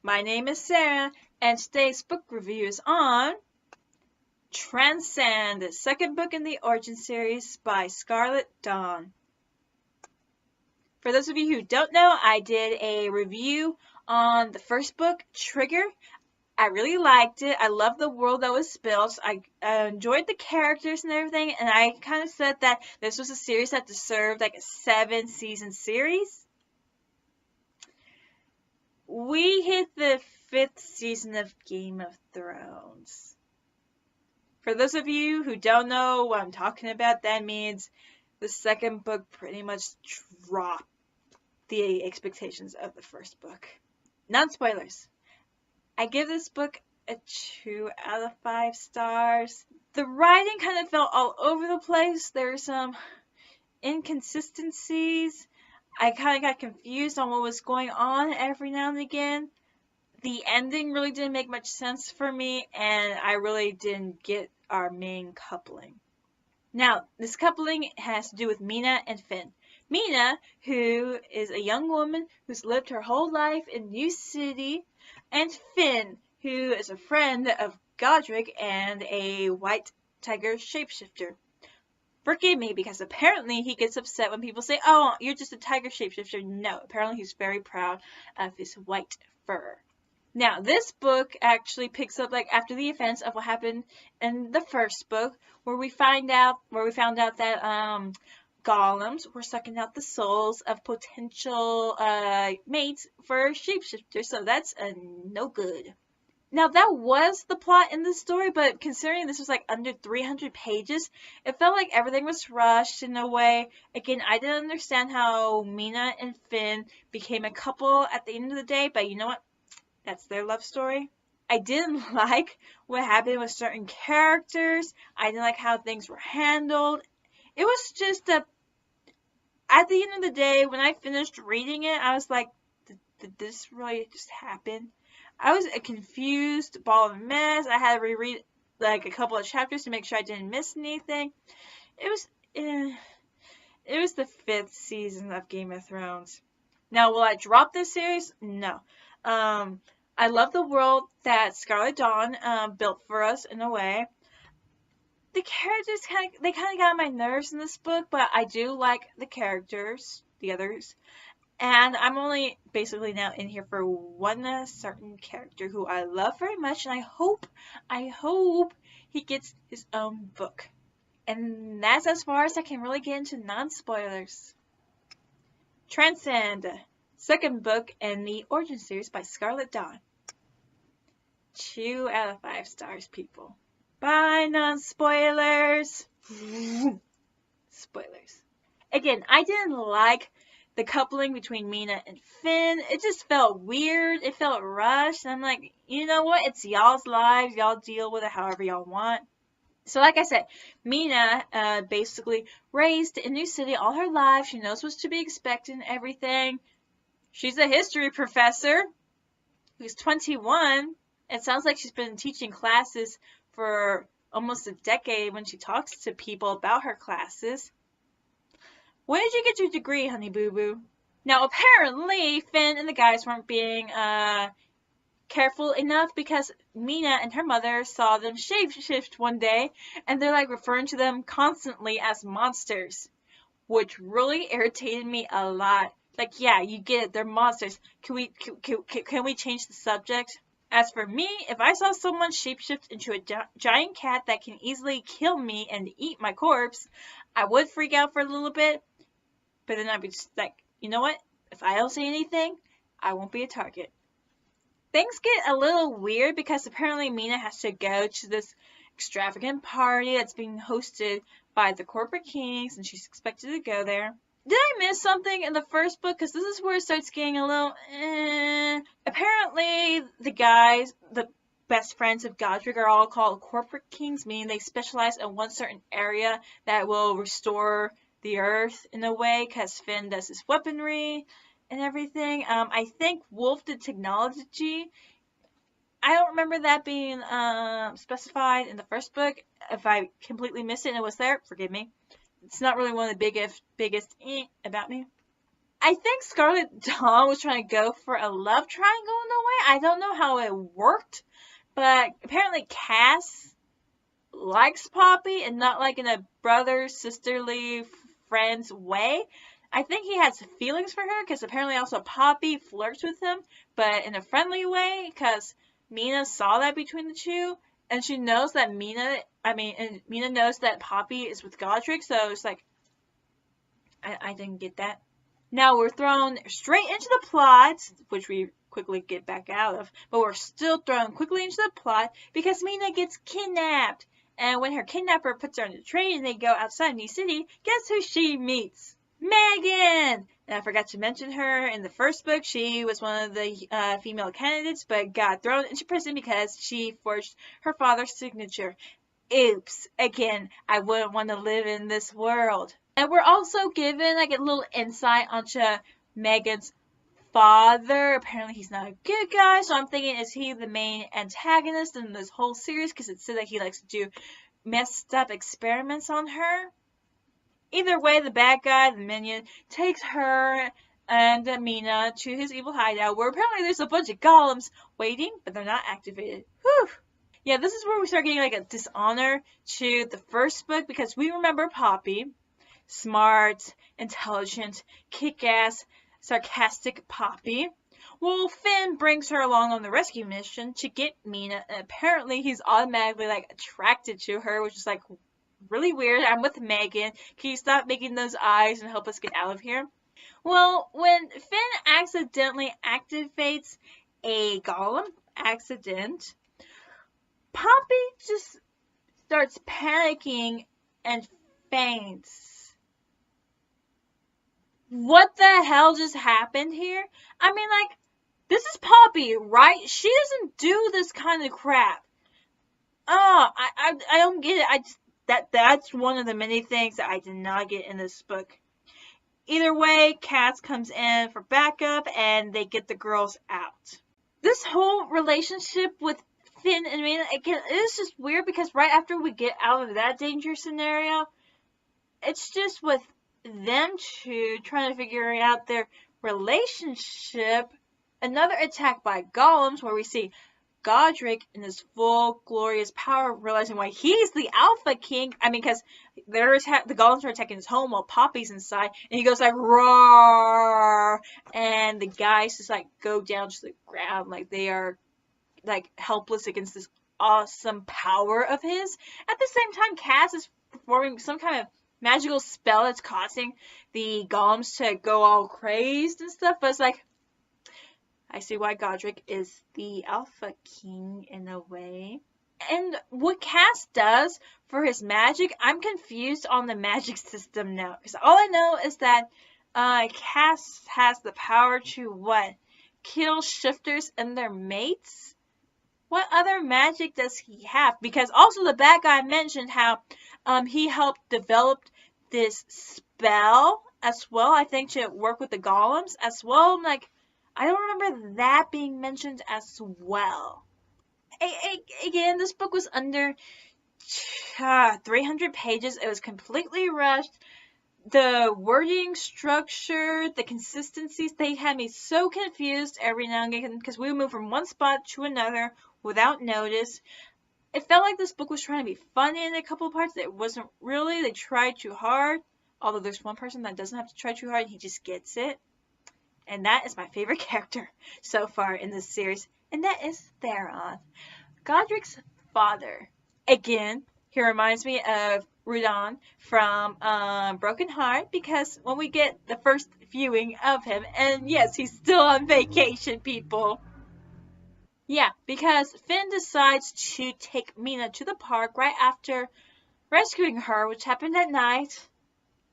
My name is Sarah, and today's book review is on Transcend, the second book in the Origin series by Scarlet Dawn. For those of you who don't know, I did a review on the first book, Trigger. I really liked it. I loved the world that was built. I enjoyed the characters and everything, and I kind of said that this was a series that deserved like a 7-season series. We hit the 5th season of Game of Thrones. For those of you who don't know what I'm talking about, that means the second book pretty much dropped the expectations of the first book. Non-spoilers. I give this book a 2 out of 5 stars. The writing kind of felt all over the place. There were some inconsistencies. I kind of got confused on what was going on every now and again. The ending really didn't make much sense for me, and I really didn't get our main coupling. Now, this coupling has to do with Mina and Finn. Mina, who is a young woman who's lived her whole life in New City, and Finn, who is a friend of Godric and a white tiger shapeshifter. Forgive me, because apparently he gets upset when people say, "Oh, you're just a tiger shapeshifter." No, apparently he's very proud of his white fur. Now, this book actually picks up like after the events of what happened in the first book, where we found out that golems were sucking out the souls of potential mates for shapeshifters. So that's no good. Now, that was the plot in the story, but considering this was like under 300 pages, it felt like everything was rushed in a way. Again, I didn't understand how Mina and Finn became a couple at the end of the day, but you know what? That's their love story. I didn't like what happened with certain characters. I didn't like how things were handled. It was just at the end of the day, when I finished reading it, I was like, did this really just happen? I was a confused ball of mess. I had to reread like a couple of chapters to make sure I didn't miss anything. It was the 5th season of Game of Thrones. Now, will I drop this series? No. I love the world that Scarlet Dawn built for us in a way. The characters kind of got on my nerves in this book, but I do like the characters, the others. And I'm only basically now in here for one certain character who I love very much, and I hope he gets his own book. And that's as far as I can really get into non-spoilers. Transcend, second book in the Origin series by Scarlet Dawn. 2 out of 5 stars, people. Bye, non-spoilers. Spoilers. Again, I didn't like the coupling between Mina and Finn. It just felt weird. It felt rushed. And I'm like, you know what? It's y'all's lives. Y'all deal with it however y'all want. So like I said, Mina basically raised in New City all her life. She knows what's to be expected and everything. She's a history professor who's 21. It sounds like she's been teaching classes for almost a decade when she talks to people about her classes. When did you get your degree, honey boo boo? Now, apparently, Finn and the guys weren't being careful enough because Mina and her mother saw them shapeshift one day, and they're like referring to them constantly as monsters, which really irritated me a lot. Like, yeah, you get it, they're monsters. Can we change the subject? As for me, if I saw someone shapeshift into a giant cat that can easily kill me and eat my corpse, I would freak out for a little bit. But then I'd be just like, you know what? If I don't say anything, I won't be a target. Things get a little weird because apparently Mina has to go to this extravagant party that's being hosted by the corporate kings, and she's expected to go there. Did I miss something in the first book? Because this is where it starts getting a little Apparently, the guys, the best friends of Godric, are all called corporate kings, meaning they specialize in one certain area that will restore the earth in a way, because Finn does his weaponry and everything. I think Wolf did technology. I don't remember that being specified in the first book. If I completely missed it and it was there, forgive me. It's not really one of the biggest about me. I think Scarlet Dawn was trying to go for a love triangle in a way. I don't know how it worked, but apparently Cass likes Poppy and not like in a brother, sisterly, friends way. I think he has feelings for her because apparently also Poppy flirts with him, but in a friendly way because Mina saw that between the two, and she knows that and Mina knows that Poppy is with Godric, so it's like, I didn't get that. Now we're thrown straight into the plot, which we quickly get back out of, but we're still thrown quickly into the plot because Mina gets kidnapped. And when her kidnapper puts her on the train and they go outside New City, guess who she meets? Megan! And I forgot to mention her in the first book. She was one of the female candidates, but got thrown into prison because she forged her father's signature. Oops. Again, I wouldn't want to live in this world. And we're also given like a little insight onto Megan's father. Apparently he's not a good guy, so I'm thinking, is he the main antagonist in this whole series? Because it said that he likes to do messed up experiments on her. Either way, the bad guy, the minion, takes her and Mina to his evil hideout, where apparently there's a bunch of golems waiting, but they're not activated. Whew! Yeah, this is where we start getting like a dishonor to the first book, because we remember Poppy. Smart, intelligent, kick-ass, sarcastic Poppy. Well, Finn brings her along on the rescue mission to get Mina, and apparently he's automatically like attracted to her, which is like really weird. I'm with Megan. Can you stop making those eyes and help us get out of here? Well, when Finn accidentally activates a golem accident, Poppy just starts panicking and faints. What the hell just happened here? I mean, like, this is Poppy, right? She doesn't do this kind of crap. Oh, I don't get it. That's one of the many things that I did not get in this book. Either way, Cass comes in for backup and they get the girls out. This whole relationship with Finn and Mina, again, it is just weird because right after we get out of that danger scenario, it's just with them two trying to figure out their relationship. Another attack by golems where we see Godric in his full glorious power, realizing why he's the Alpha King. I mean, because the golems are attacking his home while Poppy's inside, and he goes like roar, and the guys just like go down to the ground like they are like helpless against this awesome power of his. At the same time, Cass is performing some kind of magical spell that's causing the golems to go all crazed and stuff, but it's like, I see why Godric is the Alpha King in a way. And what Cass does for his magic, I'm confused on the magic system now, because all I know is that Cass has the power to what? Kill shifters and their mates? What other magic does he have? Because also the bad guy mentioned how he helped develop this spell as well, I think, to work with the golems as well. I'm like, I don't remember that being mentioned as well. Again, this book was under 300 pages. It was completely rushed. The wording, structure, the consistencies, they had me so confused every now and again because we would move from one spot to another without notice. It felt like this book was trying to be funny in a couple of parts. It wasn't really. They tried too hard. Although there's one person that doesn't have to try too hard, and he just gets it. And that is my favorite character so far in this series. And that is Theron, Godric's father. Again, he reminds me of Rudon from Broken Heart, because when we get the first viewing of him, and yes, he's still on vacation, people. Yeah, because Finn decides to take Mina to the park right after rescuing her, which happened at night,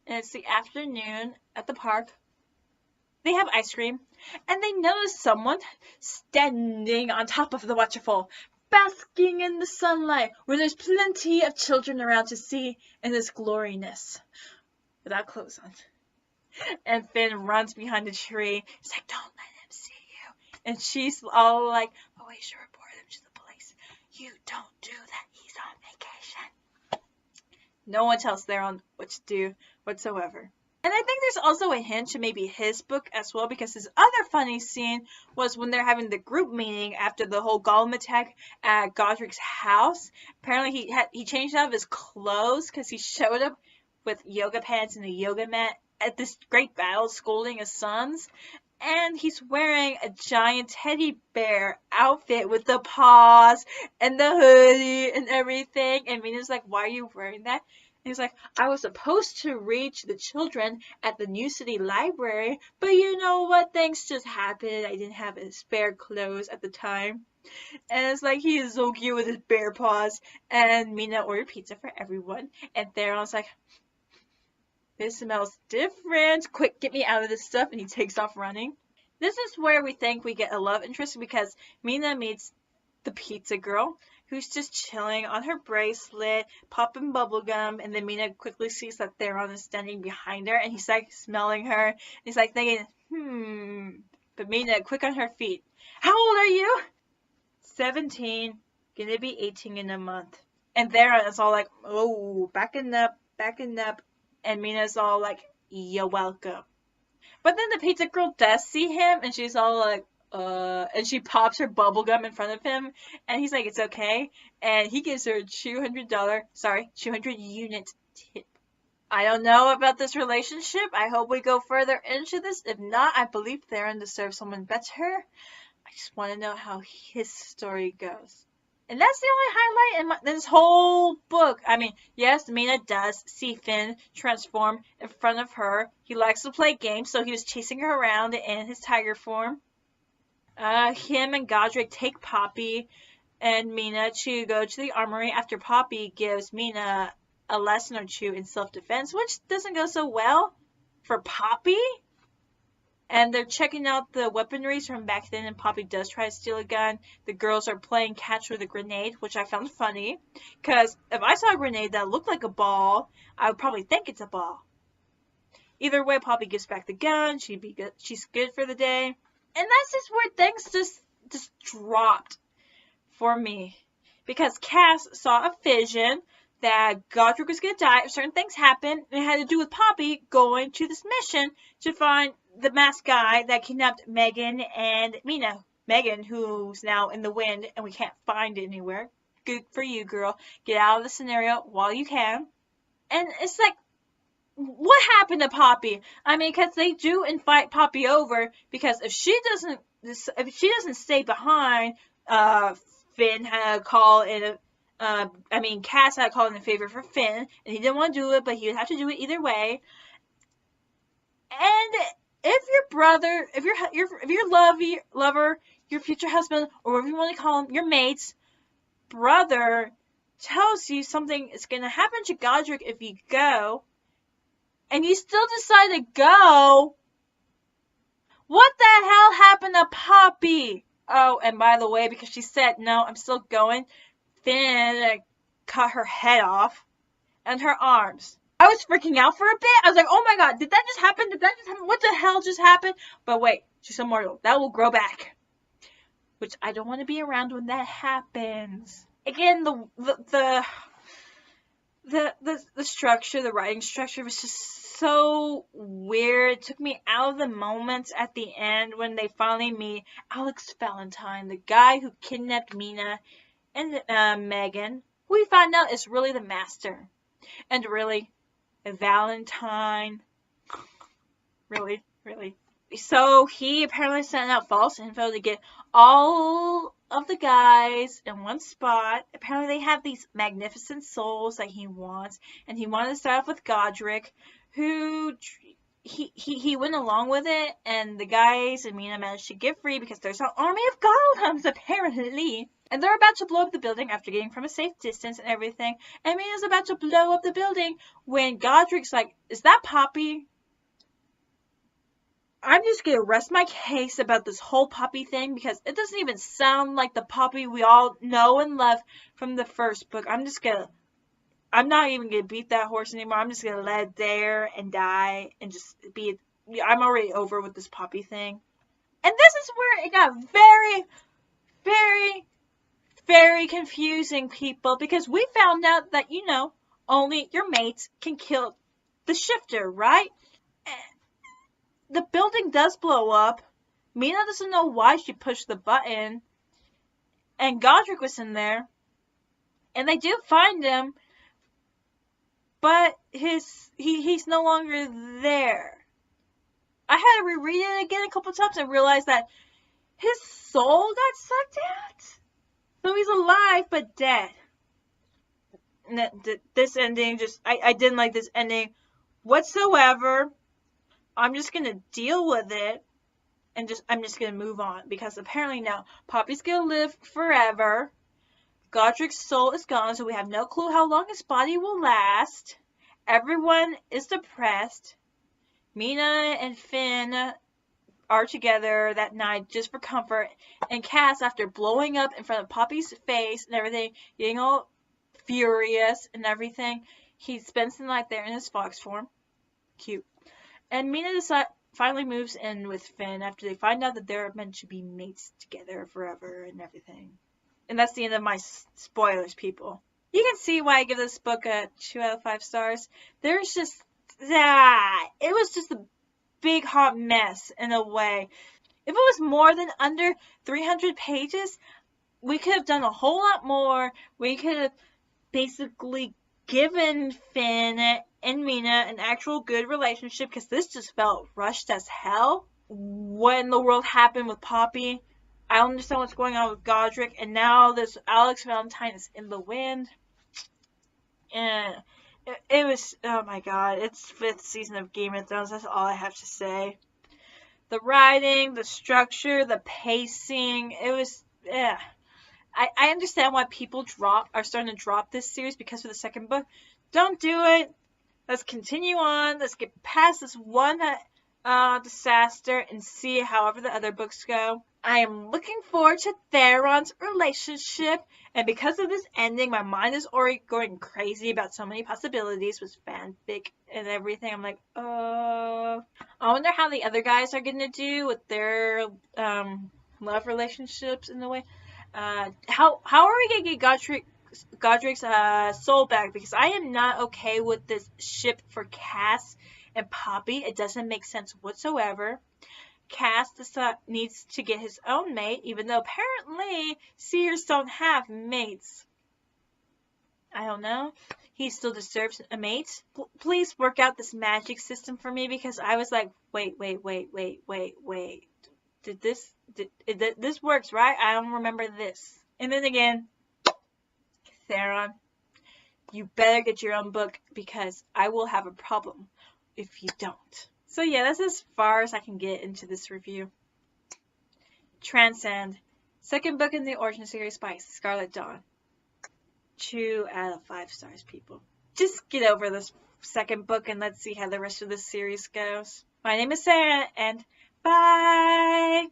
and it's the afternoon at the park. They have ice cream, and they notice someone standing on top of the waterfall, basking in the sunlight, where there's plenty of children around to see in this gloriness, without clothes on. And Finn runs behind a tree. He's like, don't let him see you. And she's all like, oh, we should report him to the police. You don't do that. He's on vacation. No one tells Theron what to do whatsoever. And I think there's also a hint to maybe his book as well, because his other funny scene was when they're having the group meeting after the whole golem attack at Godric's house. Apparently he changed out of his clothes because he showed up with yoga pants and a yoga mat at this great battle scolding his sons. And he's wearing a giant teddy bear outfit with the paws and the hoodie and everything. And Mina's like, why are you wearing that? And he's like, I was supposed to read to the children at the New City Library, but you know what? Things just happened. I didn't have spare clothes at the time. And it's like, he is so cute with his bear paws. And Mina ordered pizza for everyone. And Theron's like, this smells different. Quick, get me out of this stuff. And he takes off running. This is where we think we get a love interest, because Mina meets the pizza girl, who's just chilling on her bracelet, popping bubblegum, and then Mina quickly sees that Theron is standing behind her, and he's like smelling her. And he's like thinking, But Mina, quick on her feet. How old are you? 17. Gonna be 18 in a month. And Theron is all like, oh, backing up. And Mina's all like, you're welcome. But then the pizza girl does see him, and she's all like, and she pops her bubblegum in front of him, and he's like, it's okay. And he gives her a $200 unit tip. I don't know about this relationship. I hope we go further into this. If not, I believe Theron deserves someone better. I just want to know how his story goes. And that's the only highlight in this whole book. I mean, yes, Mina does see Finn transform in front of her. He likes to play games, so he was chasing her around in his tiger form. Him and Godric take Poppy and Mina to go to the armory after Poppy gives Mina a lesson or two in self-defense, which doesn't go so well for Poppy. And they're checking out the weaponries from back then, and Poppy does try to steal a gun. The girls are playing catch with a grenade, which I found funny, because if I saw a grenade that looked like a ball, I would probably think it's a ball. Either way, Poppy gives back the gun. She's good for the day. And that's just where things just dropped for me. Because Cass saw a vision that Godric was going to die if certain things happened, and it had to do with Poppy going to this mission to find the masked guy that kidnapped Megan and Mina. Megan, who's now in the wind, and we can't find it anywhere. Good for you, girl. Get out of the scenario while you can. And it's like, what happened to Poppy? I mean, because they do invite Poppy over, because if she doesn't stay behind, Finn had a call in Cass had a call in favor for Finn, and he didn't want to do it, but he would have to do it either way. And if your brother, if your lover, your future husband, or whatever you want to call him, your mate's brother tells you something is going to happen to Godric if you go, and you still decide to go, what the hell happened to Poppy? Oh, and by the way, because she said, no, I'm still going, Finn cut her head off and her arms. I was freaking out for a bit. I was like, oh my god, did that just happen? What the hell just happened? But wait, she's immortal. That will grow back. Which I don't want to be around when that happens. Again, the structure, the writing structure was just so weird. It took me out of the moments at the end when they finally meet Alex Valentine, the guy who kidnapped Mina and Megan, who we find out is really the master. And really, Valentine, really. So he apparently sent out false info to get all of the guys in one spot. Apparently they have these magnificent souls that he wants, and he wanted to start off with Godric, who he went along with it, and the guys and Mina managed to get free because there's an army of golems apparently. And they're about to blow up the building after getting from a safe distance and everything. And Mina's about to blow up the building when Godric's like, is that Poppy? I'm just going to rest my case about this whole Poppy thing, because it doesn't even sound like the Poppy we all know and love from the first book. I'm not even going to beat that horse anymore. I'm just going to let it there and die and just be, I'm already over with this Poppy thing. And this is where it got very, very, very confusing, people, because we found out that, only your mates can kill the shifter, right? the building does blow up. Mina doesn't know why she pushed the button. And Godric was in there. And they do find him. But he's no longer there. I had to reread it again a couple times and realized that his soul got sucked out. So he's alive but dead. This ending I didn't like this ending whatsoever. I'm just gonna deal with it and I'm just gonna move on because apparently now Poppy's gonna live forever. Godric's soul is gone, so we have no clue how long his body will last. Everyone is depressed. Mina and Finn are together that night just for comfort, and Cass, after blowing up in front of Poppy's face and everything, getting all furious and everything, he spends the night there in his fox form. Cute. And Mina finally moves in with Finn after they find out that they're meant to be mates together forever and everything. And that's the end of my spoilers, people. You can see why I give this book a 2 out of 5 stars. There's just it was just a big hot mess in a way. If it was more than under 300 pages, we could have done a whole lot more. We could have basically given Finn and Mina an actual good relationship, because this just felt rushed as hell. What in the world happened with Poppy? I don't understand what's going on with Godric, and now this Alex Valentine is in the wind. And it was, oh my god, it's 5th season of Game of Thrones, that's all I have to say. The writing, the structure, the pacing, it was, yeah. I understand why people are starting to drop this series because of the second book. Don't do it. Let's continue on. Let's get past this one disaster and see however the other books go. I am looking forward to Theron's relationship, and because of this ending, my mind is already going crazy about so many possibilities with fanfic and everything. I'm like, I wonder how the other guys are gonna do with their love relationships in a way. How are we gonna get Godric's soul back? Because I am not okay with this ship for Cass and Poppy. It doesn't make sense whatsoever. Cass needs to get his own mate, even though apparently seers don't have mates. I don't know. He still deserves a mate. Please work out this magic system for me, because I was like, wait. This works, right? I don't remember this. And then again, Theron, you better get your own book, because I will have a problem if you don't. So yeah, that's as far as I can get into this review. Transcend, second book in the Origin series by Scarlet Dawn. 2 out of 5 stars, people. Just get over this second book and let's see how the rest of this series goes. My name is Sarah, and bye!